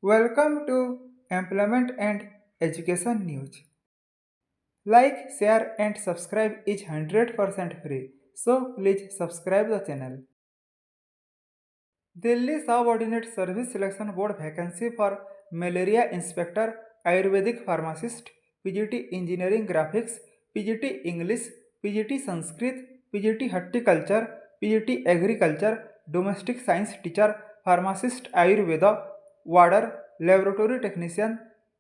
Welcome to Employment and Education News. Like, share, and subscribe is 100% free. So please subscribe the channel. Delhi Subordinate Service Selection Board vacancy for Malaria Inspector, Ayurvedic Pharmacist, PGT Engineering Graphics, PGT English, PGT Sanskrit, PGT Horticulture, PGT Agriculture, Domestic Science Teacher, Pharmacist Ayurveda, Warder, Laboratory Technician,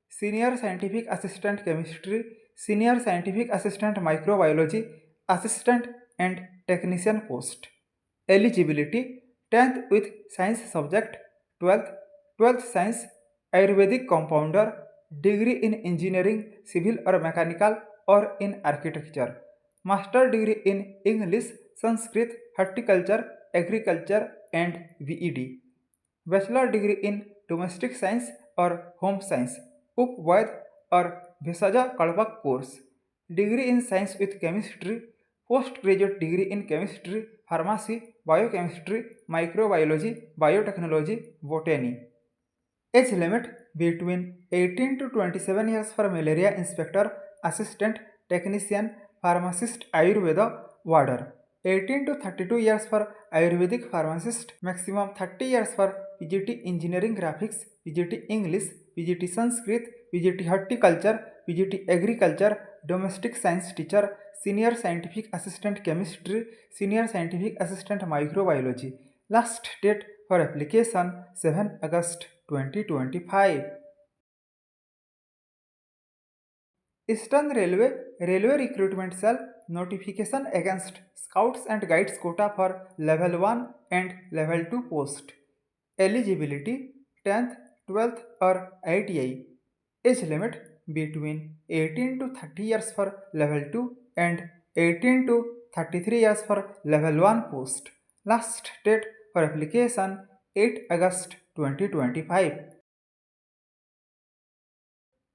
Senior Scientific Assistant Chemistry, Senior Scientific Assistant Microbiology, Assistant and Technician post. Eligibility 10th with science subject, 12th science, Ayurvedic compounder, degree in engineering, civil or mechanical or in architecture, master degree in English, Sanskrit, horticulture, agriculture and VED, bachelor degree in domestic science or home science, Upvaid or Bhesaja Kalpak course, degree in science with chemistry, postgraduate degree in chemistry, pharmacy, biochemistry, microbiology, biotechnology, botany. Age limit between 18 to 27 years for malaria inspector, assistant, technician, pharmacist, Ayurveda, warder. 18 to 32 years for Ayurvedic pharmacist, maximum 30 years for PGT engineering graphics, PGT English, PGT Sanskrit, PGT horticulture, PGT agriculture, domestic science teacher, senior scientific assistant chemistry, senior scientific assistant microbiology. Last date for application 7 August 2025. Eastern Railway Railway Recruitment Cell notification against Scouts and Guides quota for Level 1 and Level 2 post. Eligibility 10th, 12th or ITI. Age limit between 18 to 30 years for Level 2 and 18 to 33 years for Level 1 post. Last date for application 8 August 2025.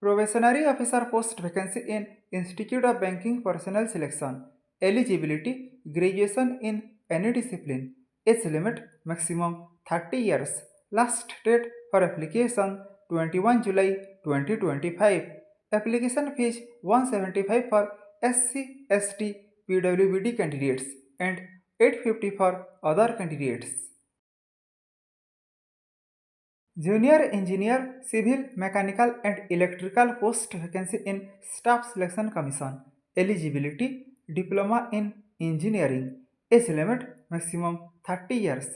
Probationary officer post vacancy in Institute of Banking Personnel Selection. Eligibility graduation in any discipline. Age limit maximum 30 years. Last date for application 21 July 2025. Application fees 175 for SC, ST, PWBD candidates and 850 for other candidates. Junior Engineer, Civil, Mechanical and Electrical post vacancy in Staff Selection Commission. Eligibility Diploma in Engineering. Age limit maximum 30 years.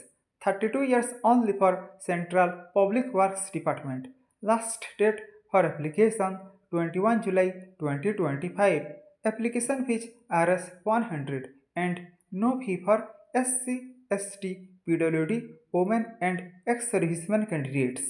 32 years only for Central Public Works Department. Last date for application 21 July 2025. Application fees Rs 100 and no fee for SC, ST, PWD, women and ex-servicemen candidates.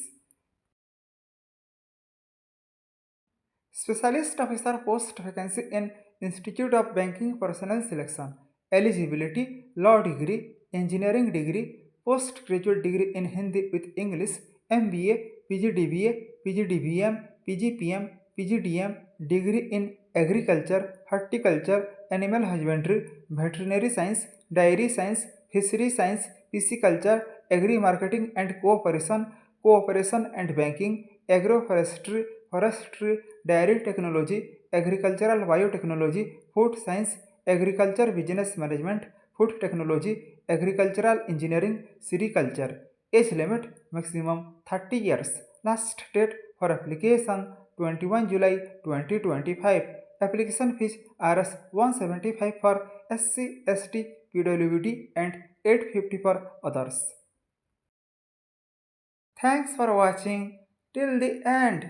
Specialist Officer post vacancy in Institute of Banking Personnel Selection. Eligibility Law degree, Engineering degree, Postgraduate degree in Hindi with English, MBA, PGDBA, PGDBM, PGPM, PGDM, degree in Agriculture, Horticulture, Animal Husbandry, Veterinary Science, Dairy Science, Fishery Science, Pisciculture, Agri-Marketing and Cooperation and Banking, Agroforestry, Forestry, Dairy Technology, Agricultural Biotechnology, Food Science, Agriculture Business Management, Food Technology, Agricultural Engineering, Sericulture. Age limit maximum 30 years. Last date for application 21 July 2025. Application fees Rs 175 for SC, ST, PWD and 850 for others. Thanks for watching till the end.